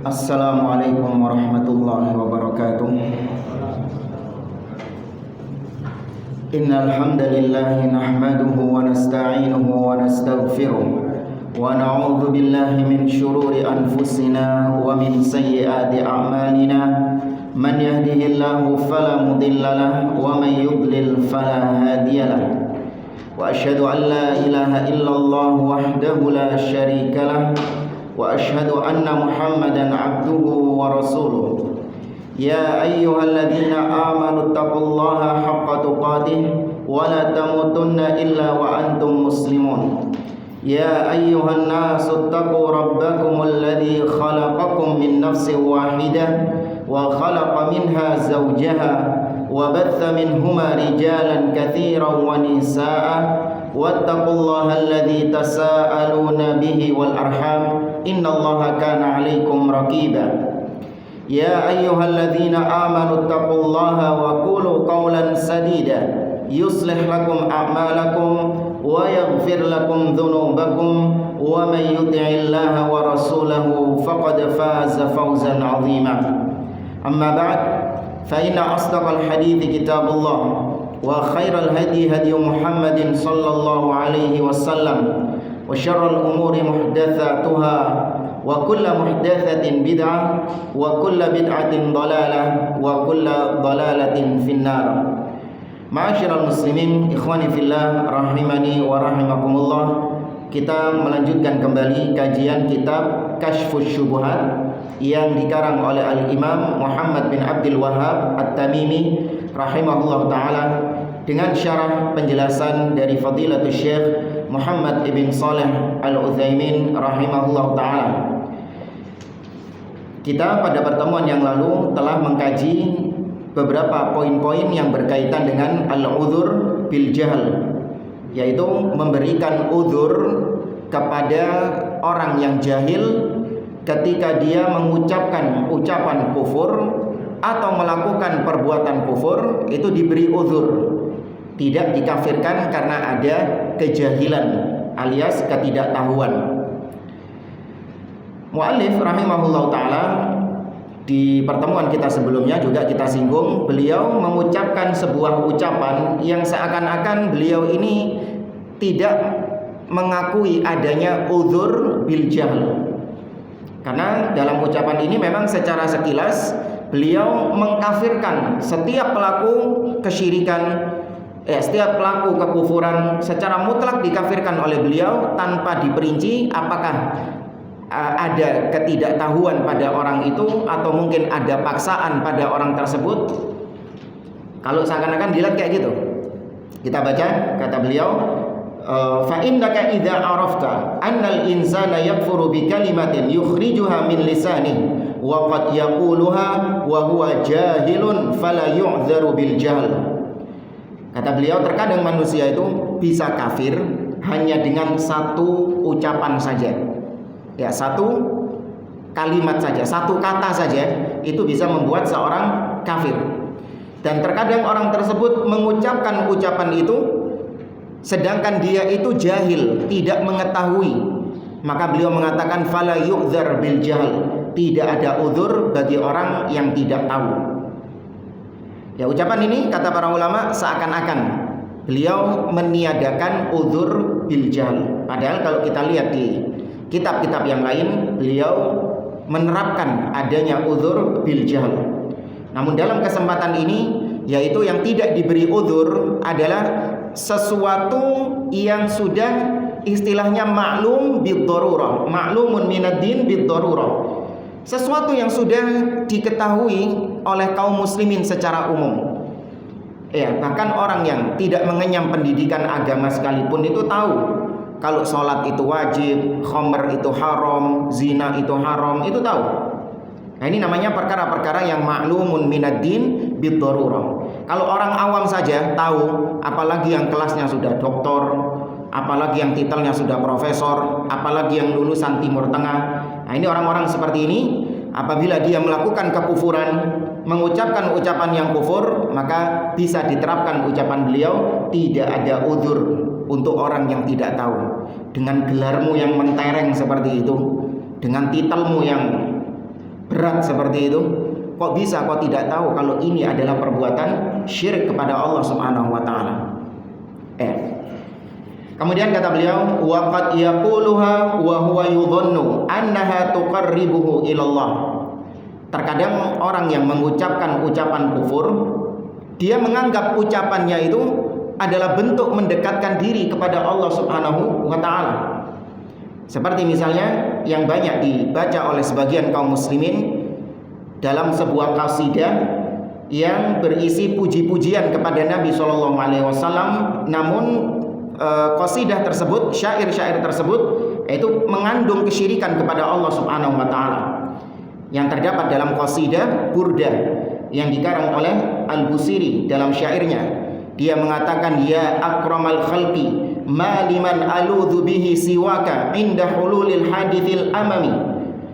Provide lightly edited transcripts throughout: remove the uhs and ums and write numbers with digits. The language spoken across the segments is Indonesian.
Assalamualaikum warahmatullahi wabarakatuh. Innal hamdalillah nahmaduhu wa nasta'inuhu wa nastaghfiruh wa na'udzu billahi min shururi anfusina wa min sayyiati a'malina. Man yahdihillahu fala mudilla lahu wa man yudlil fala hadiya lahu. Wa asyhadu an la ilaha illallah wahdahu la syarika lahu wa asyhadu anna Muhammadan abduhu wa rasuluh. Ya ayyuhalladzina amanu taqullaha haqqa tuqatih wa la tamutunna illa wa antum muslimun. Ya ayyuhan nasu taqu rabbakumul ladzi khalaqakum min nafsin wahidah wa khalaqa minha zawjaha wa batha minhuma rijalan katsiran wa nisaa'a wattaqullaha alladzi tasaaluna bihi wal arham innallaha kana 'alaikum raqiba. Ya ayyuhalladzina amanu taqullaha wa qulu qawlan sadida yuslih lakum a'malakum wa yaghfir lakum dhunubakum wa may yuti'illaha wa rasulahu faqad faza fawzan 'azima. Amma ba'd, fa inna asdaqal hadithi kitabullah wa khairal hadi hadi Muhammadin sallallahu alaihi wasallam wa syarrul umuri muhdatsatuha wa kullu muhdatsatin bid'ah wa kullu bid'atin dhalalah wa kullu dhalalatin finnar. Ma'asyiral muslimin, ikhwani fillah rahimani wa rahimakumullah. Kita melanjutkan kembali kajian kitab Kasyfus Syubuhat yang dikarang oleh Al-Imam Muhammad bin Abdul Wahhab At-Tamimi rahimahullah ta'ala dengan syarah penjelasan dari Fadilatul Syekh Muhammad ibn Saleh Al-Utsaimin rahimahullah ta'ala. Kita pada pertemuan yang lalu telah mengkaji beberapa poin-poin yang berkaitan dengan al-udhur bil jahl, yaitu memberikan udhur kepada orang yang jahil ketika dia mengucapkan ucapan kufur atau melakukan perbuatan kufur, itu diberi udhur, tidak dikafirkan karena ada kejahilan alias ketidaktahuan. Mu'allif rahimahullah ta'ala di pertemuan kita sebelumnya juga kita singgung, beliau mengucapkan sebuah ucapan yang seakan-akan beliau ini tidak mengakui adanya udhur bil jahl. Karena dalam ucapan ini memang secara sekilas beliau mengkafirkan setiap pelaku kesyirikan, setiap pelaku kekufuran secara mutlak dikafirkan oleh beliau tanpa diperinci apakah ada ketidaktahuan pada orang itu atau mungkin ada paksaan pada orang tersebut. Kalau seakan-akan dilihat kayak gitu, kita baca kata beliau, fa innaka idza arafta annal insana yakfuru bi kalimatin yukhrijuha min lisanihi wa qad yaquluha wa huwa jahilun fala yu'dzaru bil jahl. Kata beliau, terkadang manusia itu bisa kafir hanya dengan satu ucapan saja. Ya, satu kalimat saja, satu kata saja itu bisa membuat seorang kafir. Dan terkadang orang tersebut mengucapkan ucapan itu sedangkan dia itu jahil, tidak mengetahui. Maka beliau mengatakan fala yu'dzar bil jahl, tidak ada udzur bagi orang yang tidak tahu. Ya, ucapan ini kata para ulama seakan-akan beliau meniadakan udzur bil jahl. Padahal kalau kita lihat di kitab-kitab yang lain, beliau menerapkan adanya udzur bil jahl. Namun dalam kesempatan ini, yaitu yang tidak diberi udzur adalah sesuatu yang sudah istilahnya maklum bid darurah, maklumun minad din bid darurah. Sesuatu yang sudah diketahui oleh kaum muslimin secara umum. Ya, bahkan orang yang tidak mengenyam pendidikan agama sekalipun itu tahu kalau sholat itu wajib, khamr itu haram, zina itu haram, itu tahu. Nah, ini namanya perkara-perkara yang maklumun minad din bid darurah. Kalau orang awam saja tahu, apalagi yang kelasnya sudah doktor, apalagi yang titelnya sudah profesor, apalagi yang lulusan Timur Tengah. Nah, ini orang-orang seperti ini apabila dia melakukan kekufuran, mengucapkan ucapan yang kufur, maka bisa diterapkan ucapan beliau, tidak ada udzur untuk orang yang tidak tahu. dengan gelarmu yang mentereng seperti itu, dengan titelmu yang berat seperti itu, kok bisa kau tidak tahu kalau ini adalah perbuatan syirik kepada Allah Subhanahu wa taala? Kemudian kata beliau, wa qad yaquluha wa huwa yudhannu annaha tuqarribuhu ilallah. Terkadang orang yang mengucapkan ucapan kufur, dia menganggap ucapannya itu adalah bentuk mendekatkan diri kepada Allah Subhanahu wa taala. Seperti misalnya yang banyak dibaca oleh sebagian kaum muslimin dalam sebuah qasidah yang berisi puji-pujian kepada Nabi sallallahu alaihi wasallam, namun qasidah tersebut, syair-syair tersebut itu mengandung kesyirikan kepada Allah Subhanahu wa taala. Yang terdapat dalam qasidah Burdah yang dikarang oleh Al-Busiri dalam syairnya. Dia mengatakan, ya akramal khalqi ma liman aludhu bihi siwaka inda hululil hadithil amami.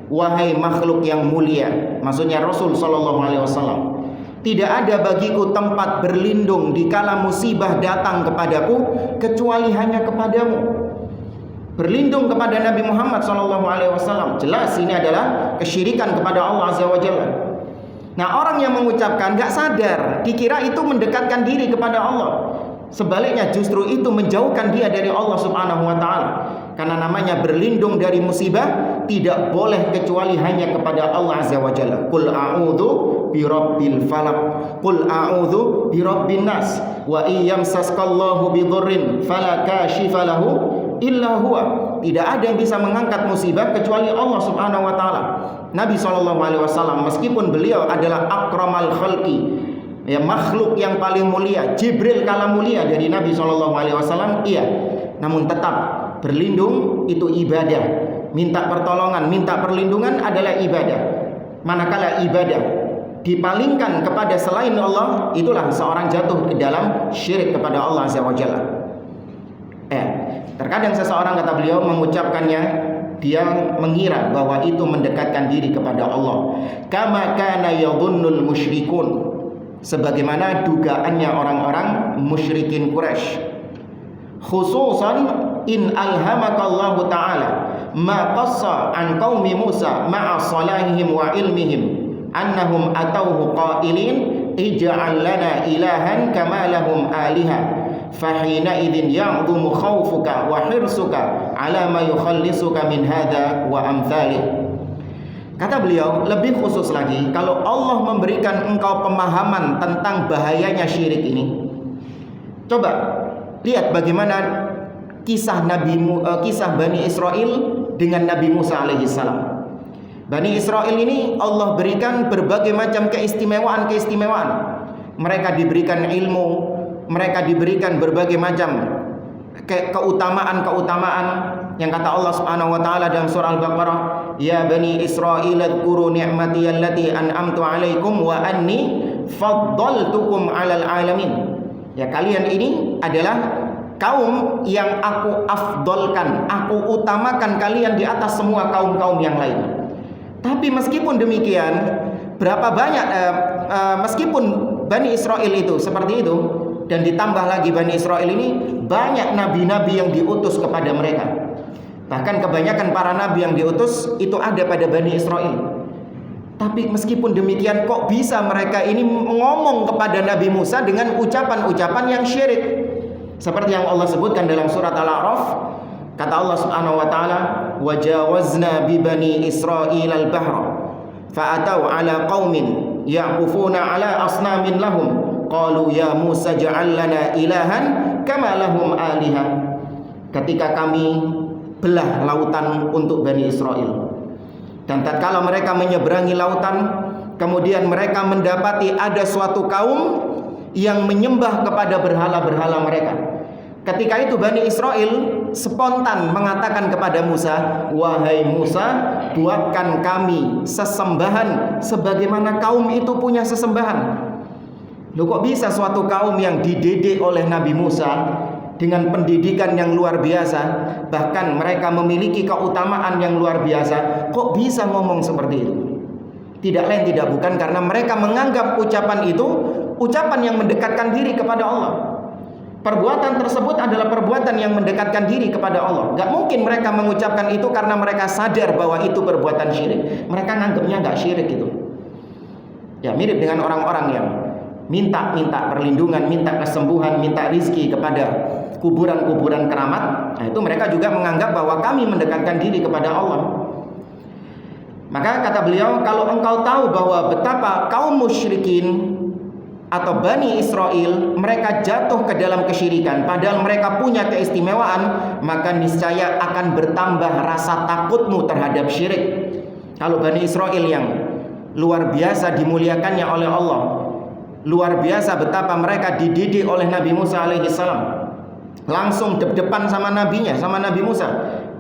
Wahai makhluk yang mulia, maksudnya Rasul sallallahu alaihi wasallam, tidak ada bagiku tempat berlindung dikala musibah datang kepadaku kecuali hanya kepadamu. Berlindung kepada Nabi Muhammad SAW, jelas ini adalah kesyirikan kepada Allah Azza wa Jalla. Nah, orang yang mengucapkan gak sadar, dikira itu mendekatkan diri kepada Allah. Sebaliknya justru itu menjauhkan dia dari Allah Subhanahu wa taala. Karena namanya berlindung dari musibah tidak boleh kecuali hanya kepada Allah Azza wa Jalla. Qul a'udzu birabbil falaq, qul a'udzu birabbin nas, wa iyyamsaskallahu bidurrin fala kashifa lahu illa huwa. Tidak ada yang bisa mengangkat musibah kecuali Allah Subhanahu wa taala. Nabi SAW meskipun beliau adalah akramal khalqi, ya makhluk yang paling mulia, Jibril kalah mulia dari Nabi SAW, iya, namun tetap berlindung itu ibadah. Minta pertolongan, minta perlindungan adalah ibadah. Manakala ibadah dipalingkan kepada selain Allah, itulah seorang jatuh ke dalam syirik kepada Allah Azza wa Jalla. Terkadang seseorang, kata beliau, mengucapkannya, dia mengira bahwa itu mendekatkan diri kepada Allah. Kama kana yadhunnul musyrikun, sebagaimana dugaannya orang-orang musyrikin Quraisy. Khususan in alhamakallahu ta'ala ma qassa an qaumi Musa ma'a salahihim wa ilmihim annahum atauhu qailin ij'al lana ilahan kama lahum aliha fahina idzin ya'dhumu khawfuka wa hirsuka ala ma yukhallisuka min hadha wa amthalih. Kata beliau, lebih khusus lagi, kalau Allah memberikan engkau pemahaman tentang bahayanya syirik ini, coba lihat bagaimana kisah Bani Israel dengan Nabi Musa alaihissalam. Bani Israel ini Allah berikan berbagai macam keistimewaan. Mereka diberikan ilmu, mereka diberikan berbagai macam keutamaan yang kata Allah Subhanahu wa taala dalam surah Al-Baqarah, ya Bani Israil adhkuru ni'mati allati an'amtu 'alaikum wa anni faddaltukum 'alal 'alamin. Ya, kalian ini adalah kaum yang aku afdolkan, aku utamakan kalian di atas semua kaum-kaum yang lain. Tapi meskipun demikian, meskipun Bani Israel itu seperti itu, dan ditambah lagi Bani Israel ini banyak nabi-nabi yang diutus kepada mereka. Bahkan kebanyakan para nabi yang diutus itu ada pada Bani Israel. Tapi meskipun demikian, kok bisa mereka ini ngomong kepada Nabi Musa dengan ucapan-ucapan yang syirik? Seperti yang Allah sebutkan dalam surat Al-A'raf, kata Allah Subhanahu wa taala, "Wajawazna bi bani Israil al-bahra fa'atau 'ala qaumin ya'kufuna 'ala asnamin lahum qalu ya Musa ja'al lana ilahan kama lahum aliha." Ketika kami belah lautan untuk Bani Israel, dan tatkala mereka menyeberangi lautan, kemudian mereka mendapati ada suatu kaum yang menyembah kepada berhala-berhala mereka. Ketika itu Bani Israel spontan mengatakan kepada Musa, wahai Musa, buatkan kami sesembahan sebagaimana kaum itu punya sesembahan. Loh, kok bisa suatu kaum yang dididik oleh Nabi Musa dengan pendidikan yang luar biasa, bahkan mereka memiliki keutamaan yang luar biasa, kok bisa ngomong seperti itu? Tidak lain tidak bukan karena mereka menganggap ucapan itu ucapan yang mendekatkan diri kepada Allah. perbuatan tersebut adalah perbuatan yang mendekatkan diri kepada Allah. Gak mungkin mereka mengucapkan itu karena mereka sadar bahwa itu perbuatan syirik. Mereka nganggapnya gak syirik itu. Ya, mirip dengan orang-orang yang minta perlindungan, minta kesembuhan, minta rizki kepada kuburan-kuburan keramat. Nah, itu mereka juga menganggap bahwa kami mendekatkan diri kepada Allah. Maka kata beliau, kalau engkau tahu bahwa betapa kaum musyrikin atau Bani Israel mereka jatuh ke dalam kesyirikan padahal mereka punya keistimewaan, maka niscaya akan bertambah rasa takutmu terhadap syirik. Kalau Bani Israel yang luar biasa dimuliakannya oleh Allah, luar biasa betapa mereka dididik oleh Nabi Musa alaihissalam, langsung depan sama nabinya, sama Nabi Musa,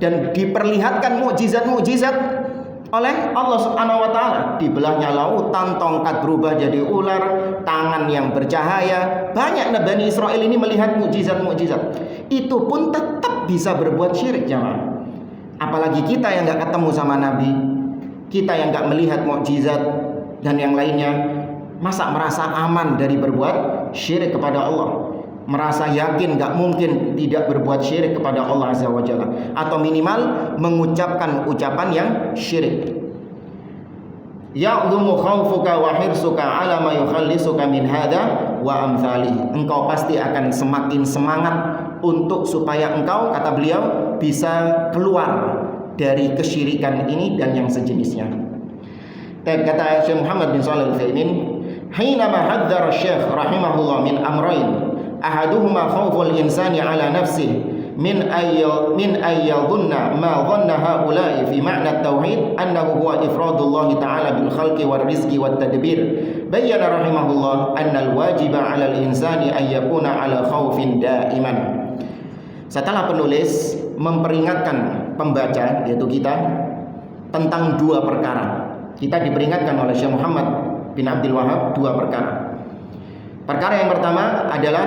dan diperlihatkan mukjizat-mukjizat oleh Allah Subhanahu wa taala. Dibelahnya lautan, tongkat berubah jadi ular, tangan yang bercahaya. Banyak Bani Israel ini melihat mukjizat-mukjizat. Itu pun tetap bisa berbuat syirik, jemaah. Apalagi kita yang enggak ketemu sama Nabi, kita yang enggak melihat mukjizat dan yang lainnya, masa merasa aman dari berbuat syirik kepada Allah? Merasa yakin gak mungkin tidak berbuat syirik kepada Allah Azza wa Jalla, atau minimal mengucapkan ucapan yang syirik. Ya'dhumu khawfuka wa hirsuka ala ma yukhallisuka min hadha wa amthalihi. Engkau pasti akan semakin semangat untuk supaya engkau, kata beliau, bisa keluar dari kesyirikan ini dan yang sejenisnya. Dan kata Syekh Muhammad bin Shalih Al-Utsaimin, "Hinama hadzara Syekh rahimahullah min amrayn ahaduhuma khawful insani ala nafsihi min ayyadhunna ma dhanna haula'i fi ma'na at-tauhid annahu huwa ifradullah ta'ala bil khalqi war rizqi wat tadbir. Bayyana rahimahullah anna al-wajiba 'ala al-insani an yakuna 'ala khawfin da'iman." Setelah penulis memperingatkan pembaca, yaitu kita, tentang dua perkara. Kita diperingatkan oleh Syekh Muhammad bin Abdul Wahab dua perkara. Perkara yang pertama adalah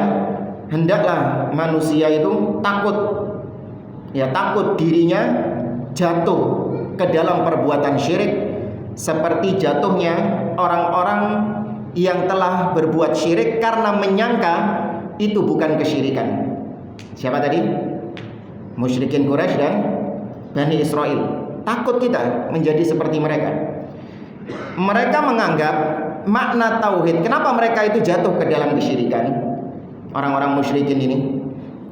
hendaklah manusia itu takut dirinya jatuh ke dalam perbuatan syirik seperti jatuhnya orang-orang yang telah berbuat syirik karena menyangka itu bukan kesyirikan. Siapa tadi? Musyrikin Quraisy dan Bani Israel. Takut kita menjadi seperti mereka. Mereka menganggap makna tauhid. Kenapa mereka itu jatuh ke dalam kesyirikan? Orang-orang musyrikin ini,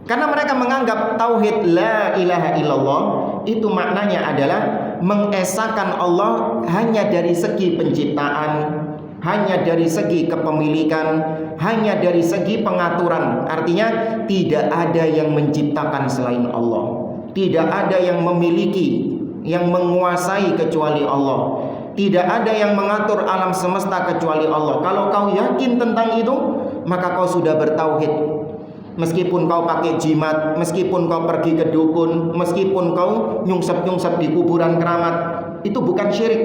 karena mereka menganggap tauhid la ilaha illallah itu maknanya adalah mengesahkan Allah hanya dari segi penciptaan, hanya dari segi kepemilikan, hanya dari segi pengaturan. Artinya tidak ada yang menciptakan selain Allah, tidak ada yang memiliki, yang menguasai kecuali Allah. Tidak ada yang mengatur alam semesta kecuali Allah. Kalau kau yakin tentang itu, maka kau sudah bertauhid. Meskipun kau pakai jimat, meskipun kau pergi ke dukun, meskipun kau nyungsep-nyungsep di kuburan keramat, itu bukan syirik.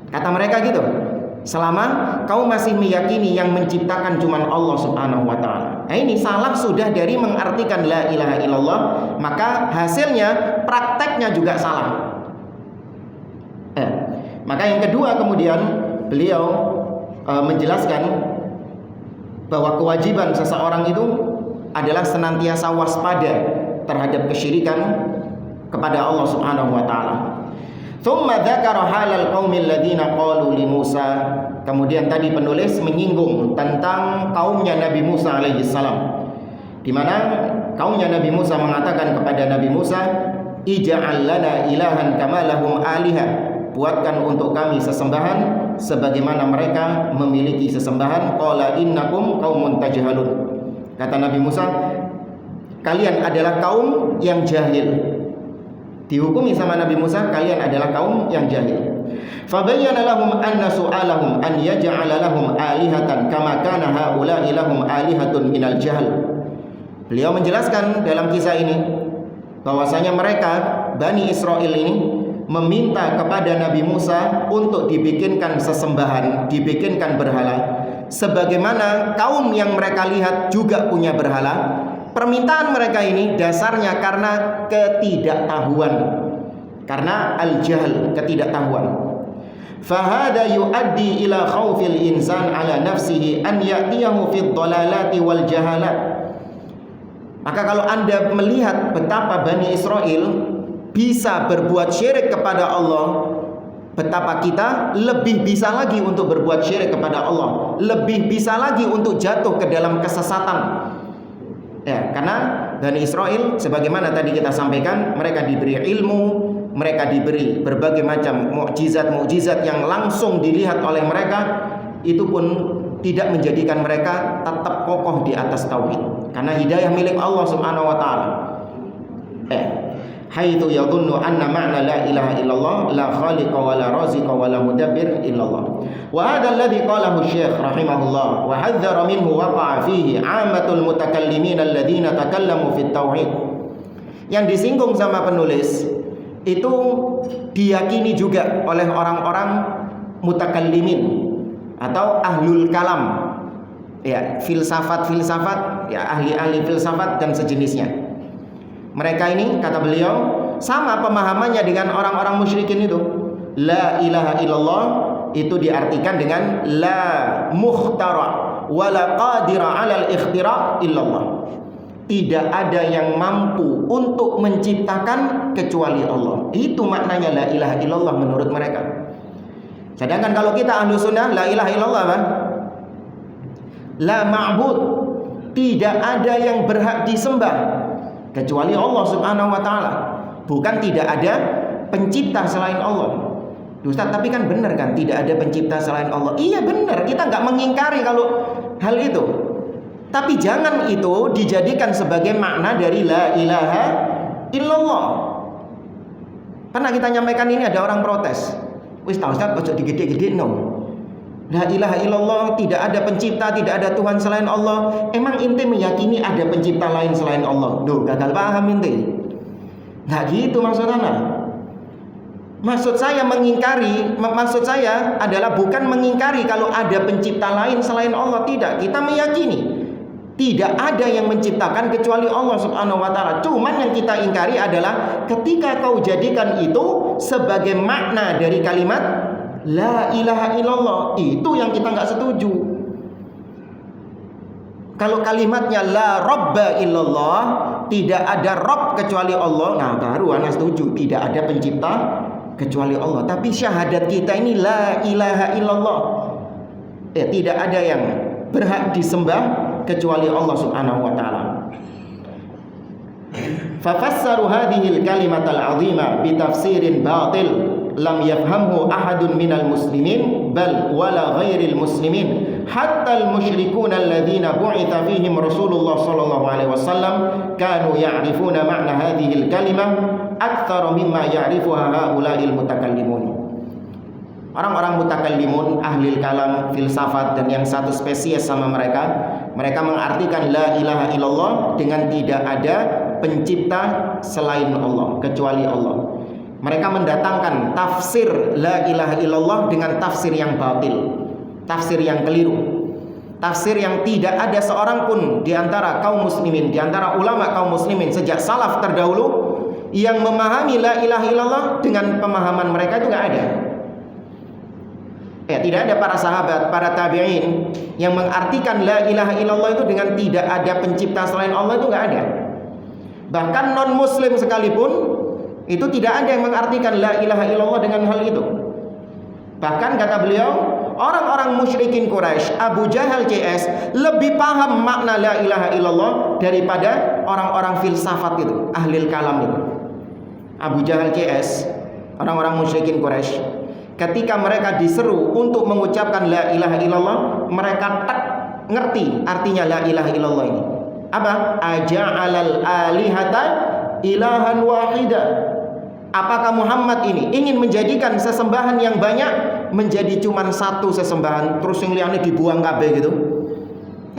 Kata mereka gitu. Selama kau masih meyakini yang menciptakan cuma Allah Subhanahu wa taala. Nah, ini salah sudah dari mengartikan la ilaha illallah, maka hasilnya prakteknya juga salah. Maka yang kedua kemudian beliau menjelaskan bahwa kewajiban seseorang itu adalah senantiasa waspada terhadap kesyirikan kepada Allah Subhanahu wa taala. Tsumma dzakara halal qaumil ladzina qalu li Musa. Kemudian tadi penulis menyinggung tentang kaumnya Nabi Musa alaihi salam, di mana kaumnya Nabi Musa mengatakan kepada Nabi Musa, "Ij'al lana ilahan kama lahum alihah." Buatkan untuk kami sesembahan sebagaimana mereka memiliki sesembahan. Qala innakum qaumun tajhalun. Kata Nabi Musa, kalian adalah kaum yang jahil. Dihukumi sama Nabi Musa, kalian adalah kaum yang jahil. Fabayyana lahum anna su'alahum an yaj'ala lahum alihatan kama kana haula'i lahum alihatun minal jahl. Beliau menjelaskan dalam kisah ini bahwasanya mereka Bani Israel ini meminta kepada Nabi Musa untuk dibikinkan sesembahan, dibikinkan berhala, sebagaimana kaum yang mereka lihat juga punya berhala. Permintaan mereka ini dasarnya karena ketidaktahuan, karena al-jahl, ketidaktahuan. Fahada yuaddi ila khawfil insan ala nafsihi an ya'tiyahu fid dalalati wal jahalat. Maka kalau Anda melihat betapa Bani Israel bisa berbuat syirik kepada Allah, betapa kita lebih bisa lagi untuk berbuat syirik kepada Allah, lebih bisa lagi untuk jatuh ke dalam kesesatan. Ya, karena Bani Israel sebagaimana tadi kita sampaikan, mereka diberi ilmu, mereka diberi berbagai macam mukjizat-mukjizat yang langsung dilihat oleh mereka, itu pun tidak menjadikan mereka tetap kokoh di atas tauhid. Karena hidayah milik Allah Subhanahu wa taala. Haitsu yadhunnu anna ma'na la ilaha illallah la khaliqa wa la raziqa wa la mudabbir illallah. Wa hadha alladhi qalahu Syekh rahimahullah wa hadzara minhu waqa'a fihi 'ammatul mutakallimin alladziina takallamu fit tauhid. Yang disinggung sama penulis itu diyakini juga oleh orang-orang mutakallimin atau ahlul kalam, ya, filsafat, ya, ahli-ahli filsafat dan sejenisnya. Mereka ini, kata beliau, sama pemahamannya dengan orang-orang musyrikin itu. La ilaha illallah itu diartikan dengan la mukhtara wa la qadira 'alal ikhtira illallah. Tidak ada yang mampu untuk menciptakan kecuali Allah. Itu maknanya la ilaha illallah menurut mereka. Sedangkan kalau kita ahlu sunnah, la ilaha illallah apa? La ma'bud, tidak ada yang berhak disembah kecuali Allah Subhanahu wa taala. Bukan tidak ada pencipta selain Allah. Ustaz, tapi kan benar kan tidak ada pencipta selain Allah. Iya benar, kita nggak mengingkari kalau hal itu. Tapi jangan itu dijadikan sebagai makna dari la ilaha illallah. Pernah kita nyampaikan ini, ada orang protes. Wis tahu Ustaz, ojo digede-gede no. La ilaha illallah, tidak ada pencipta, tidak ada Tuhan selain Allah. Emang inti meyakini ada pencipta lain selain Allah? Duh, gagal paham inti. Nggak gitu maksud anak. Maksud saya mengingkari, maksud saya adalah bukan mengingkari kalau ada pencipta lain selain Allah. Tidak, kita meyakini tidak ada yang menciptakan kecuali Allah Subhanahu wa taala. Cuman yang kita ingkari adalah ketika kau jadikan itu sebagai makna dari kalimat la ilaha illallah, itu yang kita nggak setuju. Kalau kalimatnya la robba illallah, tidak ada rob kecuali Allah, nah baru anak setuju. Tidak ada pencipta kecuali Allah. Tapi syahadat kita ini la ilaha illallah, ya, tidak ada yang berhak disembah kecuali Allah Subhanahu wa taala. Fafassaru hadhil kalimatal azima bi tafsirin batil lam yafhamhu ahadun minal muslimin bal wala ghairil muslimin hatta al musyrikuna alladhina bu'itha fihim Rasulullah sallallahu alaihi wasallam kanu ya'rifuna ma'na hadhil kalimah aktsara mimma ya'rifuha haula'il mutakallimun. Orang-orang mutakallimun, ahli kalam, filsafat dan yang satu spesies sama mereka mengartikan la ilaha illallah dengan tidak ada pencipta selain Allah kecuali Allah. Mereka mendatangkan tafsir la ilaha illallah dengan tafsir yang batil, tafsir yang keliru, tafsir yang tidak ada seorang pun di antara kaum muslimin, di antara ulama kaum muslimin sejak salaf terdahulu yang memahami la ilaha illallah dengan pemahaman mereka itu nggak ada. Ya, tidak ada para sahabat, para tabi'in yang mengartikan la ilaha illallah itu dengan tidak ada pencipta selain Allah, itu nggak ada. Bahkan non muslim sekalipun itu tidak ada yang mengartikan la ilaha illallah dengan hal itu. Bahkan kata beliau, orang-orang musyrikin Quraisy, Abu Jahal CS lebih paham makna la ilaha illallah daripada orang-orang filsafat itu, ahli kalam itu. Abu Jahal CS, orang-orang musyrikin Quraisy, ketika mereka diseru untuk mengucapkan la ilaha illallah, mereka tak ngerti artinya la ilaha illallah ini. Apa? Aja'alal alihata ilahan wahida. Apakah Muhammad ini ingin menjadikan sesembahan yang banyak menjadi cuma satu sesembahan, terus yang lainnya dibuang kabeh gitu?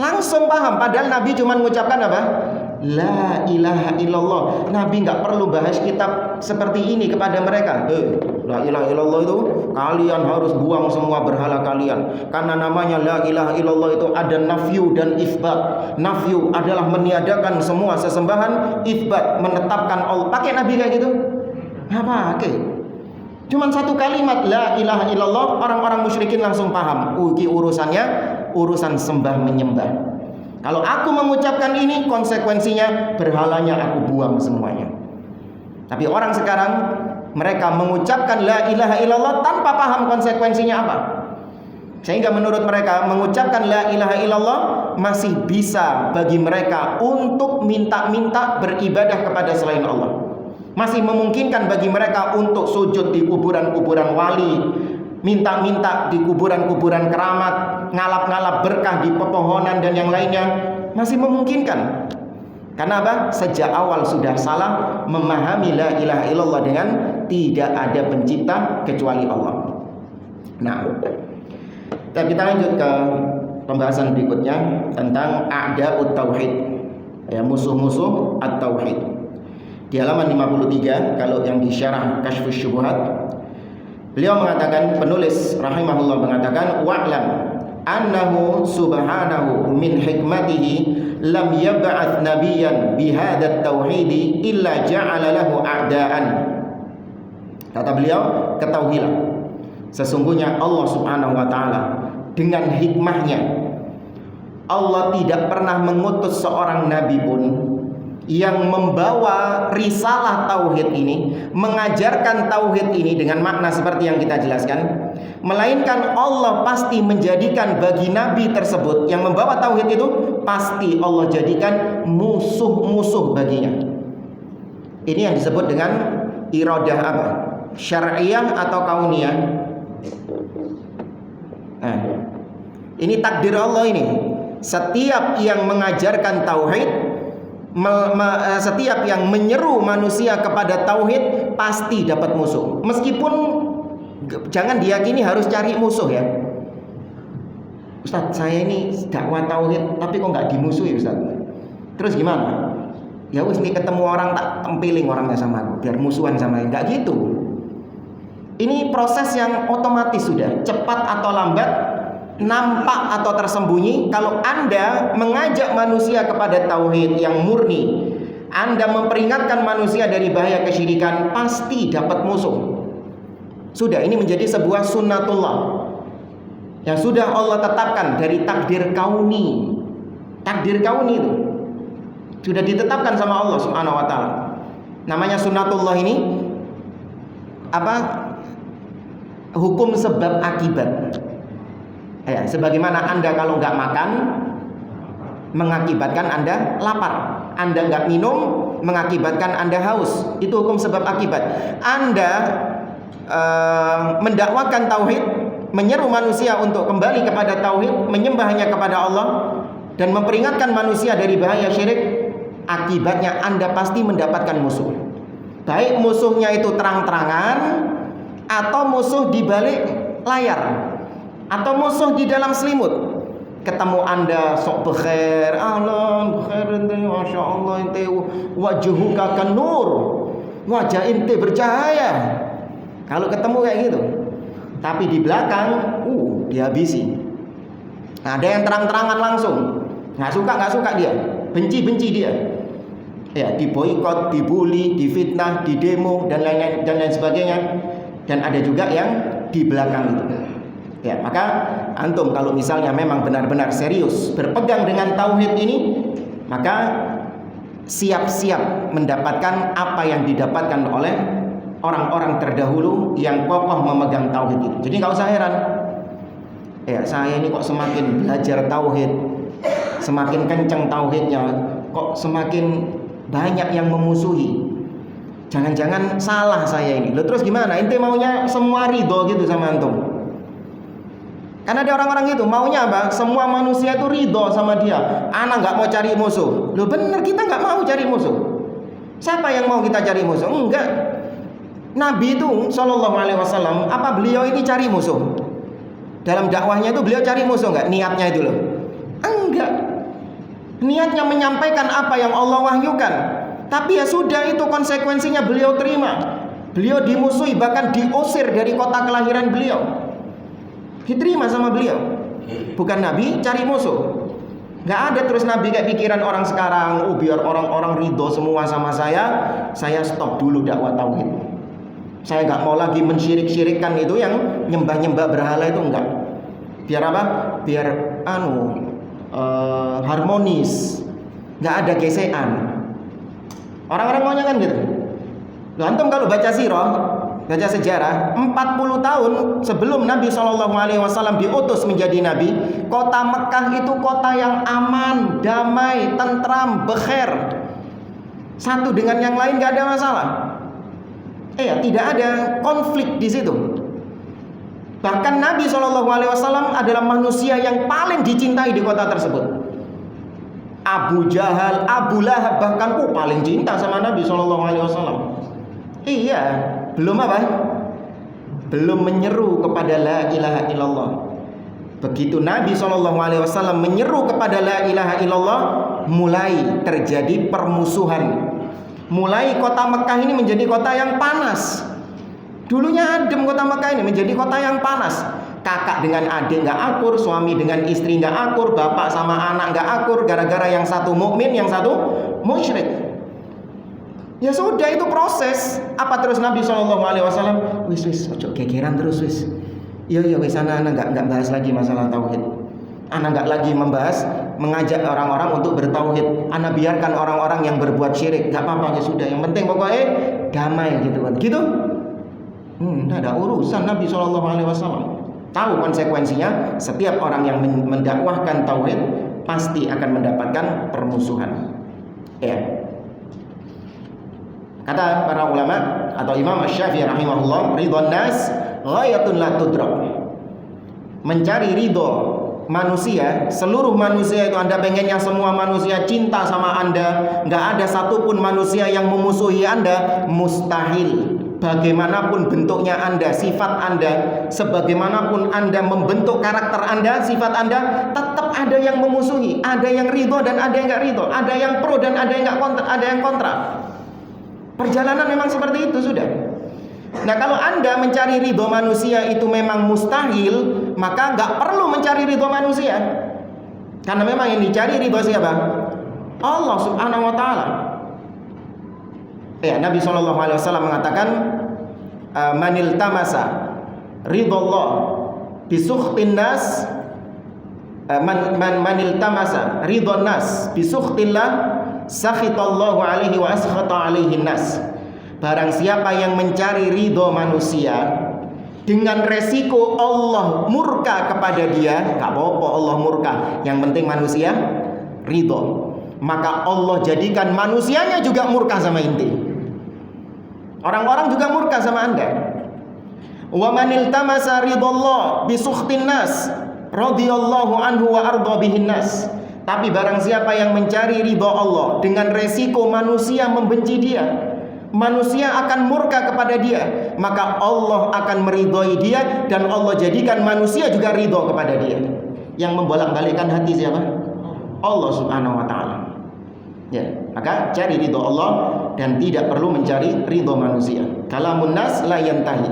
Langsung paham, padahal Nabi cuma mengucapkan apa? La ilaha illallah. Nabi nggak perlu bahas kitab seperti ini kepada mereka. La ilaha illallah itu kalian harus buang semua berhala kalian, karena namanya la ilaha illallah itu ada nafyu dan isbat. Nafyu adalah meniadakan semua sesembahan, isbat menetapkan Allah. Pakai Nabi kayak gitu? Nggak pakai. Cuman satu kalimat la ilaha illallah, orang-orang musyrikin langsung paham. Urusannya urusan sembah menyembah. Kalau aku mengucapkan ini, konsekuensinya berhalanya aku buang semuanya. Tapi orang sekarang, mereka mengucapkan la ilaha illallah tanpa paham konsekuensinya apa. Sehingga menurut mereka mengucapkan la ilaha illallah masih bisa bagi mereka untuk minta-minta beribadah kepada selain Allah. Masih memungkinkan bagi mereka untuk sujud di kuburan-kuburan wali, minta-minta di kuburan-kuburan keramat, ngalap-ngalap berkah di pepohonan dan yang lainnya. Masih memungkinkan. Karena apa? Sejak awal sudah salah memahami la ilaha illallah dengan tidak ada pencipta kecuali Allah. Nah, kita lanjut ke pembahasan berikutnya tentang a'da'ut tauhid, ya, musuh-musuh at-tauhid. Di halaman 53 kalau yang di syarah Kasyfus Syubhat, beliau mengatakan, penulis rahimahullah mengatakan, wa'lam annahu subhanahu min hikmatihi lam yab'ats nabiyyan bihadzat tauhid illa ja'ala lahu a'daan. Kata beliau, ketahuilah sesungguhnya Allah Subhanahu wa taala dengan hikmahnya, Allah tidak pernah mengutus seorang nabi pun yang membawa risalah tauhid ini, mengajarkan tauhid ini dengan makna seperti yang kita jelaskan, melainkan Allah pasti menjadikan bagi nabi tersebut yang membawa tauhid itu, pasti Allah jadikan musuh-musuh baginya. Ini yang disebut dengan iradah apa? Syar'iyah atau kauniyah? Nah, ini takdir Allah ini. Setiap yang mengajarkan tauhid, setiap yang menyeru manusia kepada tauhid pasti dapat musuh. Meskipun jangan diyakini harus cari musuh ya. Ustaz, saya ini dakwah tauhid tapi kok nggak dimusuhi Ustaz. Terus gimana? Ya wis nih ketemu orang tak tempiling orangnya sama aku biar musuhan sama dia. Nggak gitu. Ini proses yang otomatis sudah, cepat atau lambat, nampak atau tersembunyi. Kalau Anda mengajak manusia kepada tauhid yang murni, Anda memperingatkan manusia dari bahaya kesyirikan, pasti dapat musuh. Sudah, ini menjadi sebuah sunnatullah yang sudah Allah tetapkan dari takdir kauni. Takdir kauni itu sudah ditetapkan sama Allah Subhanahu wa taala. Namanya sunnatullah ini apa? Hukum sebab akibat. Ya, sebagaimana Anda kalau nggak makan mengakibatkan Anda lapar, Anda nggak minum mengakibatkan Anda haus. Itu hukum sebab akibat. Anda mendakwakan tauhid, menyeru manusia untuk kembali kepada tauhid, menyembah hanya kepada Allah, dan memperingatkan manusia dari bahaya syirik. Akibatnya Anda pasti mendapatkan musuh. Baik musuhnya itu terang-terangan, atau musuh di balik layar, atau musuh di dalam selimut. Ketemu Anda sok bekhair, ahlan bekhair ente, masya Allah ente wajhuka kan nur, wajah ente bercahaya. Kalau ketemu kayak gitu, tapi di belakang dihabisi. Ada yang terang-terangan langsung, nggak suka dia, benci dia, ya, diboikot, dibully, difitnah, didemo dan lain sebagainya. Dan ada juga yang di belakang itu. Ya, maka antum kalau misalnya memang benar-benar serius berpegang dengan tauhid ini, maka siap-siap mendapatkan apa yang didapatkan oleh orang-orang terdahulu yang kokoh memegang tauhid itu. Jadi nggak usah heran. Ya, saya ini kok semakin belajar tauhid, semakin kenceng tauhidnya, kok semakin banyak yang memusuhi. Jangan-jangan salah saya ini. Loh, terus gimana? Ente maunya semua ridho gitu sama antum? Karena ada orang-orang gitu, maunya apa? Semua manusia itu ridho sama dia. Anak nggak mau cari musuh. Loh bener, kita nggak mau cari musuh. Siapa yang mau kita cari musuh? Enggak. Nabi itu Shallallahu Alaihi Wasallam, apa beliau ini cari musuh? Dalam dakwahnya itu beliau cari musuh nggak? Niatnya itu loh. Enggak. Niatnya menyampaikan apa yang Allah wahyukan. Tapi ya sudah, itu konsekuensinya beliau terima. Beliau dimusuhi, bahkan diusir dari kota kelahiran beliau. Diterima sama beliau. Bukan Nabi cari musuh. Gak ada terus Nabi kayak pikiran orang sekarang, biar orang-orang ridho semua sama saya stop dulu dakwah tauhid. Saya gak mau lagi mensyirik-syirikkan itu yang nyembah-nyembah berhala itu, enggak. Biar apa? Biar harmonis, nggak ada gesekan. Orang-orang maunya kan gitu. Loh, antum kalau baca sirah, baca sejarah, 40 tahun sebelum Nabi SAW diutus menjadi Nabi, kota Mekah itu kota yang aman, damai, tentram, bekher. Satu dengan yang lain nggak ada masalah. Tidak ada konflik di situ. Bahkan Nabi SAW adalah manusia yang paling dicintai di kota tersebut. Abu Jahal, Abu Lahab bahkan paling cinta sama Nabi SAW. Iya, belum apa? Belum menyeru kepada la ilaha illallah. Begitu Nabi SAW menyeru kepada la ilaha illallah, mulai terjadi permusuhan. Mulai kota Mekah ini menjadi kota yang panas. Dulunya adem kota Mekah ini, menjadi kota yang panas. Kakak dengan adik nggak akur, suami dengan istri nggak akur, bapak sama anak nggak akur, gara-gara yang satu mukmin, yang satu musyrik. Ya sudah, itu proses. Apa terus Nabi SAW? Wis, ojo gegeran terus wis. Iya wis, anak nggak bahas lagi masalah tauhid. Anak nggak lagi mengajak orang-orang untuk bertauhid. Anak biarkan orang-orang yang berbuat syirik. Nggak apa-apa, ya sudah. Yang penting pokoknya damai gitu kan. Gitu. Tidak ada urusan. Nabi SAW tahu konsekuensinya. Setiap orang yang mendakwahkan tauhid pasti akan mendapatkan permusuhan. Ya. Kata para ulama atau Imam Asy-Syafi'i rahimahullah, ridhon nas ghayatun la tudrak. Mencari ridho manusia, seluruh manusia itu, Anda pengennya semua manusia cinta sama Anda, nggak ada satupun manusia yang memusuhi Anda, mustahil. Bagaimanapun bentuknya Anda, sifat Anda, sebagaimanapun Anda membentuk karakter Anda, sifat Anda, tetap ada yang memusuhi, ada yang ridho dan ada yang nggak ridho, ada yang pro dan ada yang nggak kontra, ada yang kontra. Perjalanan memang seperti itu sudah. Nah, kalau Anda mencari ridho manusia itu memang mustahil, maka nggak perlu mencari ridho manusia. Karena memang yang dicari ridho siapa? Allah Subhanahu wa Ta'ala. Nabi SAW mengatakan, manil tamasa ridhollah bisukhtin nas, manil tamasa ridhon nas bisukhtillah sakhitallahu alaihi wa askhata alaihi nas. Barang siapa yang mencari ridho manusia dengan resiko Allah murka kepada dia, gak apa-apa Allah murka, yang penting manusia ridho, maka Allah jadikan manusianya juga murka sama inti. Orang-orang juga murka sama Anda. Wa manil tamasa ridhallah bisukhtin nas radhiyallahu anhu wa arda bihin nas. Tapi barang siapa yang mencari ridho Allah dengan resiko manusia membenci dia, manusia akan murka kepada dia, maka Allah akan meridhoi dia dan Allah jadikan manusia juga ridho kepada dia. Yang membolak-balikkan hati siapa? Allah Subhanahu wa Ta'ala. Ya, maka cari ridho Allah dan tidak perlu mencari ridho manusia. Kalamun nas la yantahi.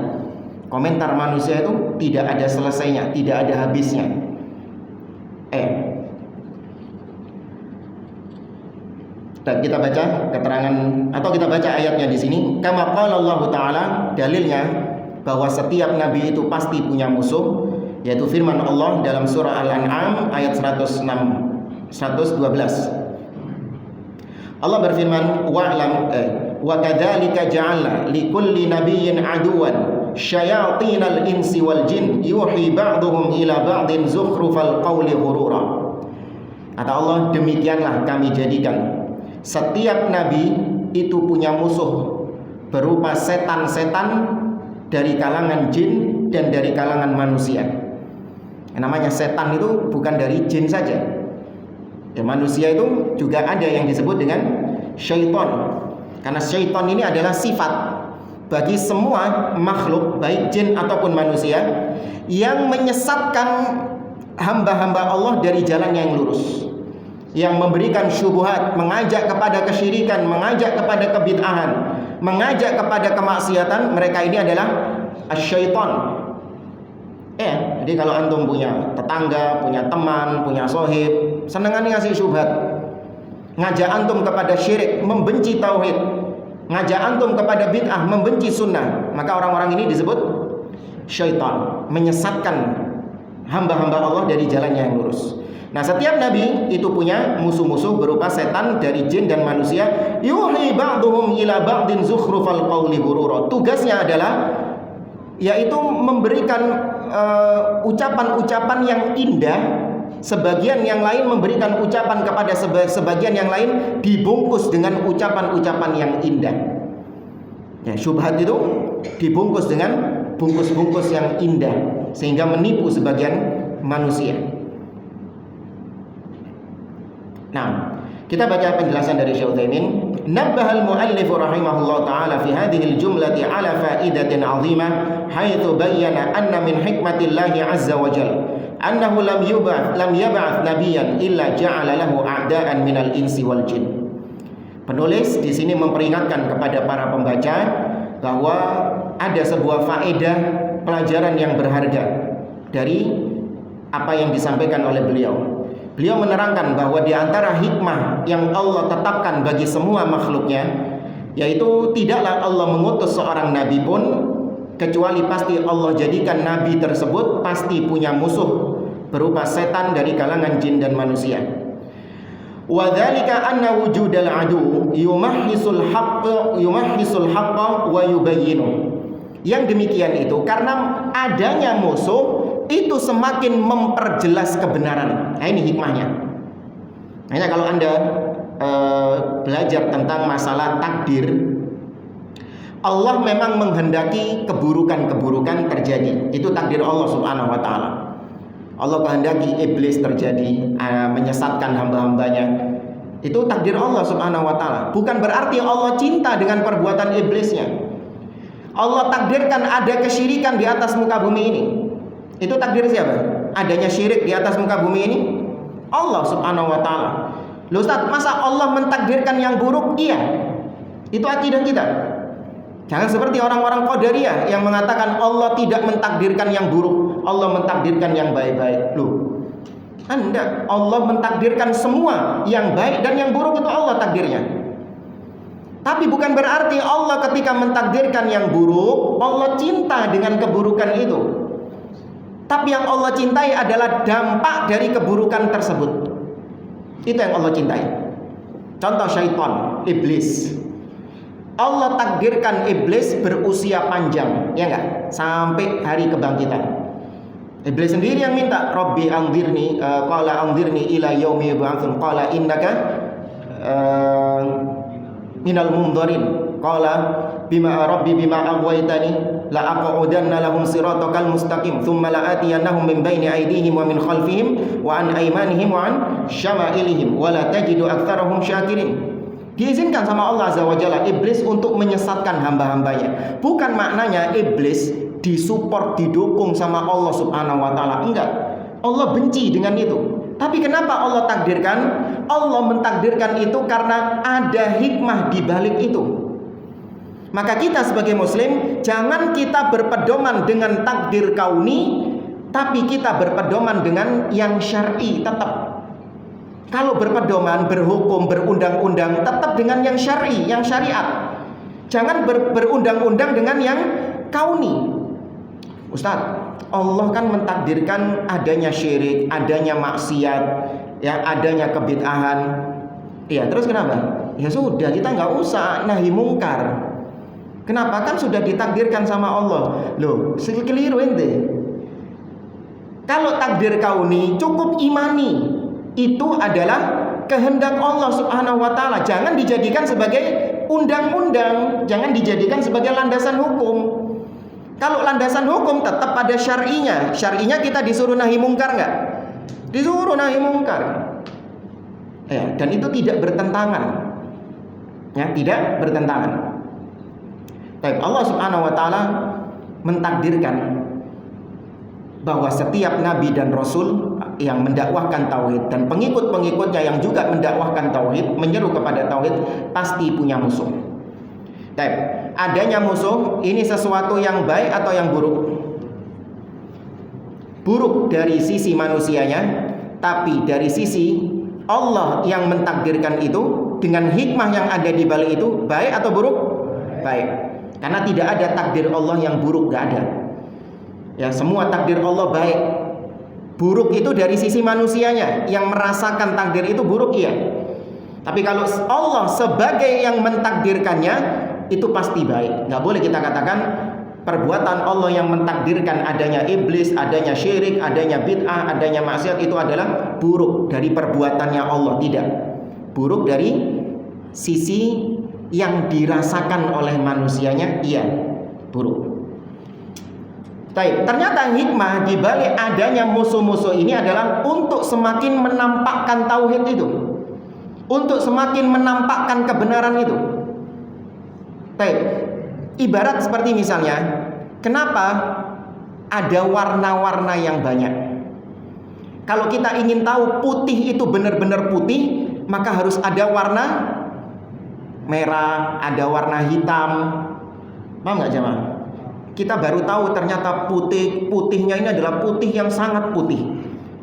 Komentar manusia itu tidak ada selesainya, tidak ada habisnya. Dan kita baca keterangan atau kita baca ayatnya di sini. Kama qala Allah Ta'ala, dalilnya bahwa setiap nabi itu pasti punya musuh, yaitu firman Allah dalam surah Al-An'am ayat 112. Allah berfirman, wa'lam wa kadzalika ja'alna likulli nabiyyin aduwan syayatinal insi wal jin yuhi ba'duhum ila ba'din zukhrufal qawli ghurura. Kata Allah, demikianlah kami jadikan setiap nabi itu punya musuh berupa setan-setan dari kalangan jin dan dari kalangan manusia. Namanya setan itu bukan dari jin saja. Ya, manusia itu juga ada yang disebut dengan syaitan. Karena syaitan ini adalah sifat bagi semua makhluk, baik jin ataupun manusia, yang menyesatkan hamba-hamba Allah dari jalan yang lurus, yang memberikan syubhat, mengajak kepada kesyirikan, mengajak kepada kebid'ahan, mengajak kepada kemaksiatan. Mereka ini adalah asyaitan. Jadi kalau antum punya tetangga, punya teman, punya sohib, senengan ngasih syubhat, ngajak antum kepada syirik, membenci tauhid, ngajak antum kepada bid'ah, membenci sunnah, maka orang-orang ini disebut syaitan, menyesatkan hamba-hamba Allah dari jalannya yang lurus. Nah, setiap nabi itu punya musuh-musuh berupa setan dari jin dan manusia. Yuhi ba'duhum ila ba'din zukhrufal qawli ghurura. Tugasnya adalah yaitu memberikan ucapan-ucapan yang indah. Sebagian yang lain memberikan ucapan kepada sebagian yang lain dibungkus dengan ucapan-ucapan yang indah. Ya, syubhat itu dibungkus dengan bungkus-bungkus yang indah sehingga menipu sebagian manusia. Nah, kita baca penjelasan dari Syekh Utsaimin. Nabbahal muallif rahimahullah taala fi hadhihi al-jumlati ala fa'idatin 'azimah haitsu bayyana anna min hikmatillahi 'azza wa jalla annahu lam yab'ats nabiyyan illa ja'ala lahu a'da'an minal insi wal jin. Penulis di sini memperingatkan kepada para pembaca bahwa ada sebuah faedah pelajaran yang berharga dari apa yang disampaikan oleh beliau. Beliau menerangkan bahwa di antara hikmah yang Allah tetapkan bagi semua makhluknya, yaitu tidaklah Allah mengutus seorang nabi pun kecuali pasti Allah jadikan nabi tersebut pasti punya musuh berupa setan dari kalangan jin dan manusia. Wa dzalika anna wujudal adu yumahhisul haqqa wa yubayyinu. Yang demikian itu karena adanya musuh itu semakin memperjelas kebenaran. Nah, ini hikmahnya. Hanya kalau Anda belajar tentang masalah takdir, Allah memang menghendaki keburukan-keburukan terjadi. Itu takdir Allah Subhanahu wa taala. Allah kehendaki iblis terjadi, menyesatkan hamba-hambanya. Itu takdir Allah Subhanahu wa taala. Bukan berarti Allah cinta dengan perbuatan iblisnya. Allah takdirkan ada kesyirikan di atas muka bumi ini. Itu takdir siapa? Adanya syirik di atas muka bumi ini? Allah Subhanahu wa taala. Loh Ustaz, masa Allah mentakdirkan yang buruk? Iya. Itu akidah kita. Jangan seperti orang-orang Qadariyah yang mengatakan Allah tidak mentakdirkan yang buruk, Allah mentakdirkan yang baik-baik. Loh, Anda, Allah mentakdirkan semua yang baik dan yang buruk itu Allah takdirnya. Tapi bukan berarti Allah ketika mentakdirkan yang buruk, Allah cinta dengan keburukan itu. Tapi yang Allah cintai adalah dampak dari keburukan tersebut. Itu yang Allah cintai. Contoh syaitan, iblis. Allah takdirkan iblis berusia panjang, ya enggak? Sampai hari kebangkitan. Iblis sendiri yang minta, Rabbi anzirni, qala anzirni ila yaumi yub'atsun, qala innaka minal mundzirin, qala bima rabbi bima aghwaytani la aqudanna lahum siratakal mustaqim thumma la atiyannahum min baini aydihim wa min khalfihim wa an aymanihim wa an syama'ilihim wa la tajidu aktsarahum syakirin. Diizinkan sama Allah Azza wa Jalla iblis untuk menyesatkan hamba-hambanya. Bukan maknanya iblis disupport, didukung sama Allah Subhanahu wa taala. Enggak. Allah benci dengan itu. Tapi kenapa Allah takdirkan? Allah mentakdirkan itu karena ada hikmah di balik itu. Maka kita sebagai muslim jangan kita berpedoman dengan takdir kauni, tapi kita berpedoman dengan yang syar'i tetap. Kalau berpedoman, berhukum, berundang-undang tetap dengan yang syar'i, yang syariat. Jangan berundang-undang dengan yang kauni. Ustaz, Allah kan mentakdirkan adanya syirik, adanya maksiat, ya, adanya kebid'ahan. Ya, terus kenapa? Ya sudah, kita nggak usah nahi mungkar. Kenapa? Kan sudah ditakdirkan sama Allah. Loh, keliru ente. Kalau takdir kauni cukup imani. Itu adalah kehendak Allah Subhanahu wa taala. Jangan dijadikan sebagai undang-undang, jangan dijadikan sebagai landasan hukum. Kalau landasan hukum tetap pada syar'inya. Syar'inya kita disuruh nahi mungkar enggak? Disuruh nahi mungkar. Ya, dan itu tidak bertentangan. Ya, tidak bertentangan. Baik, Allah Subhanahu wa taala mentakdirkan bahwa setiap nabi dan rasul yang mendakwahkan tauhid dan pengikut-pengikutnya yang juga mendakwahkan tauhid, menyeru kepada tauhid, pasti punya musuh. Baik, adanya musuh ini sesuatu yang baik atau yang buruk? Buruk dari sisi manusianya, tapi dari sisi Allah yang mentakdirkan itu dengan hikmah yang ada di balik itu, baik atau buruk? Baik. Karena tidak ada takdir Allah yang buruk, gak ada. Ya, semua takdir Allah baik. Buruk itu dari sisi manusianya, yang merasakan takdir itu buruk, iya. Tapi kalau Allah sebagai yang mentakdirkannya, itu pasti baik. Nggak boleh kita katakan perbuatan Allah yang mentakdirkan adanya iblis, adanya syirik, adanya bid'ah, adanya maksiat itu adalah buruk dari perbuatannya Allah. Tidak. Buruk dari sisi yang dirasakan oleh manusianya, iya, buruk. Baik, ternyata hikmah di balik adanya musuh-musuh ini adalah untuk semakin menampakkan tauhid itu, untuk semakin menampakkan kebenaran itu. Baik, ibarat seperti misalnya, kenapa ada warna-warna yang banyak? Kalau kita ingin tahu putih itu benar-benar putih, maka harus ada warna merah, ada warna hitam. Paham nggak jemaah? Kita baru tahu ternyata putihnya ini adalah putih yang sangat putih.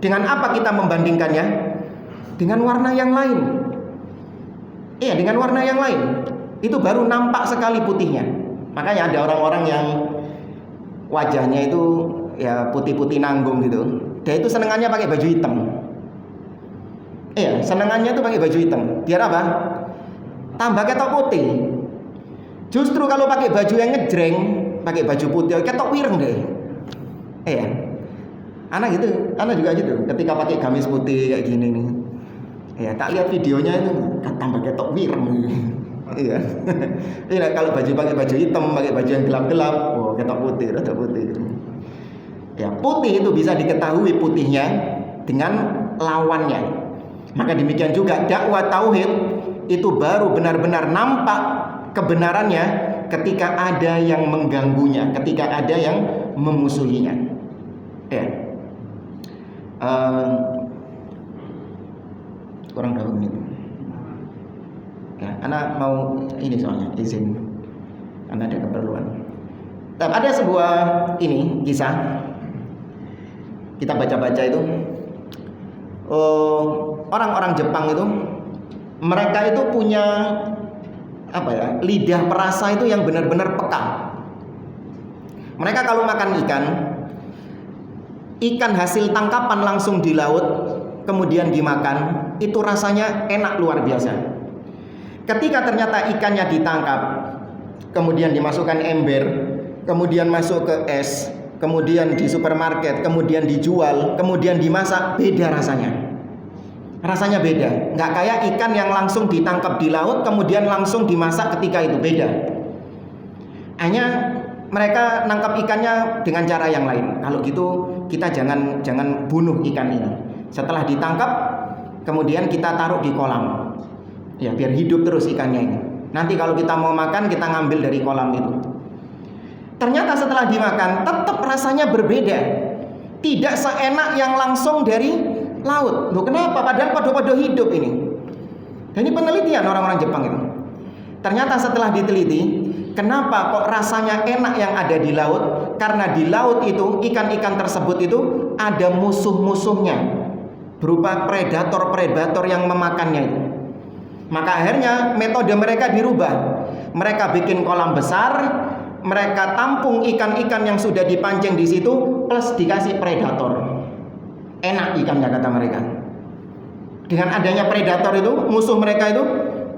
Dengan apa kita membandingkannya? Dengan warna yang lain. Iya, dengan warna yang lain. Itu baru nampak sekali putihnya. Makanya ada orang-orang yang wajahnya itu ya putih-putih nanggung gitu. Dia itu senengannya pakai baju hitam. Iya, senengannya itu pakai baju hitam. Biar apa? Tambah ketok putih. Justru kalau pakai baju yang ngejreng, pakai baju putih, ketok wireng deh. Iya. Anak gitu, anak juga gitu. Ketika pakai gamis putih kayak gini nih, ya tak lihat videonya itu, tambah ketok wireng. Iya. Iya. Kalau pakai baju hitam, pakai baju yang gelap-gelap, oh ketok putih, rada putih. Ya, putih itu bisa diketahui putihnya dengan lawannya. Maka demikian juga dakwah tauhid itu baru benar-benar nampak kebenarannya ketika ada yang mengganggunya, ketika ada yang memusuhinya. Ya. Kurang berapa menit? Ya, anak mau ini soalnya izin, anak ada keperluan. Tapi ada sebuah ini kisah kita baca-baca itu. Orang-orang Jepang itu mereka itu punya apa ya, lidah perasa itu yang benar-benar peka. Mereka kalau makan ikan hasil tangkapan langsung di laut kemudian dimakan, itu rasanya enak luar biasa. Ketika ternyata ikannya ditangkap kemudian dimasukkan ember, kemudian masuk ke es, kemudian di supermarket, kemudian dijual, kemudian dimasak, beda rasanya. Rasanya beda, nggak kayak ikan yang langsung ditangkap di laut kemudian langsung dimasak ketika itu, beda. Hanya mereka nangkap ikannya dengan cara yang lain. Kalau gitu kita jangan bunuh ikan ini. Setelah ditangkap kemudian kita taruh di kolam, ya biar hidup terus ikannya ini. Nanti kalau kita mau makan kita ngambil dari kolam itu. Ternyata setelah dimakan tetap rasanya berbeda, tidak seenak yang langsung dari laut. Loh kenapa? Padahal pada hidup ini. Dan ini penelitian orang-orang Jepang itu. Ternyata setelah diteliti, kenapa kok rasanya enak yang ada di laut? Karena di laut itu ikan-ikan tersebut itu ada musuh-musuhnya, berupa predator-predator yang memakannya itu. Maka akhirnya metode mereka dirubah. Mereka bikin kolam besar, mereka tampung ikan-ikan yang sudah dipancing di situ plus dikasih predator. Enak ikannya kata mereka. Dengan adanya predator itu, musuh mereka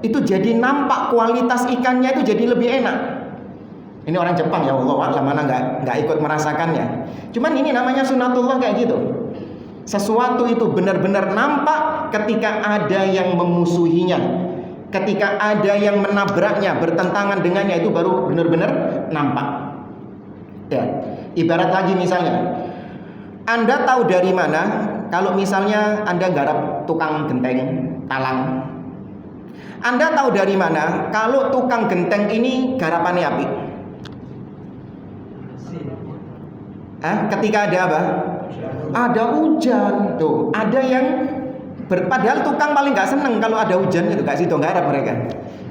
itu jadi nampak kualitas ikannya itu jadi lebih enak. Ini orang Jepang ya, Allah a'lam, mana nggak ikut merasakannya. Cuman ini namanya sunatullah kayak gitu. Sesuatu itu benar-benar nampak ketika ada yang memusuhinya, ketika ada yang menabraknya, bertentangan dengannya, itu baru benar-benar nampak. Ya, ibarat lagi misalnya, Anda tahu dari mana kalau misalnya Anda garap tukang genteng talang? Anda tahu dari mana kalau tukang genteng ini garapannya api? Ketika ada apa? Ada hujan. Tuh, ada yang padahal tukang paling nggak seneng kalau ada hujan itu, gak situ garap mereka.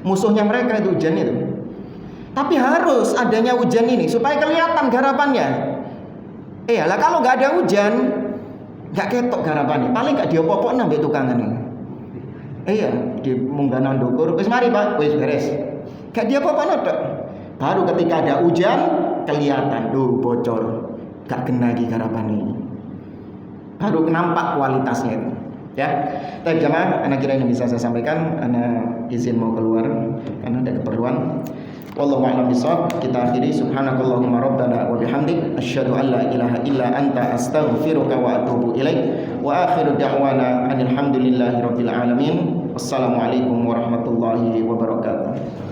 Musuhnya mereka itu hujan itu. Tapi harus adanya hujan ini supaya kelihatan garapannya. Lah kalau nggak ada hujan, nggak ketok garapannya. Paling nggak diopo-opo nambah tukangan ini. Di mungganan dukur, wis mari Pak, wis beres. Gak diopo-opo nodok. Baru ketika ada hujan kelihatan, bocor, gak kena lagi garapan ini. baru nampak kualitasnya itu. Ya, baik jamaah, anak kira ini bisa saya sampaikan. Anak izin mau keluar karena ada keperluan. Wallahu a'lam bishawab. Kita akhiri subhanakallahumma rabbana wa bihamdik asyhadu an la ilaha illa anta astaghfiruka wa atubu ilaik. Wa akhiru da'wana alhamdulillahi rabbil alamin. Wassalamualaikum warahmatullahi wabarakatuh.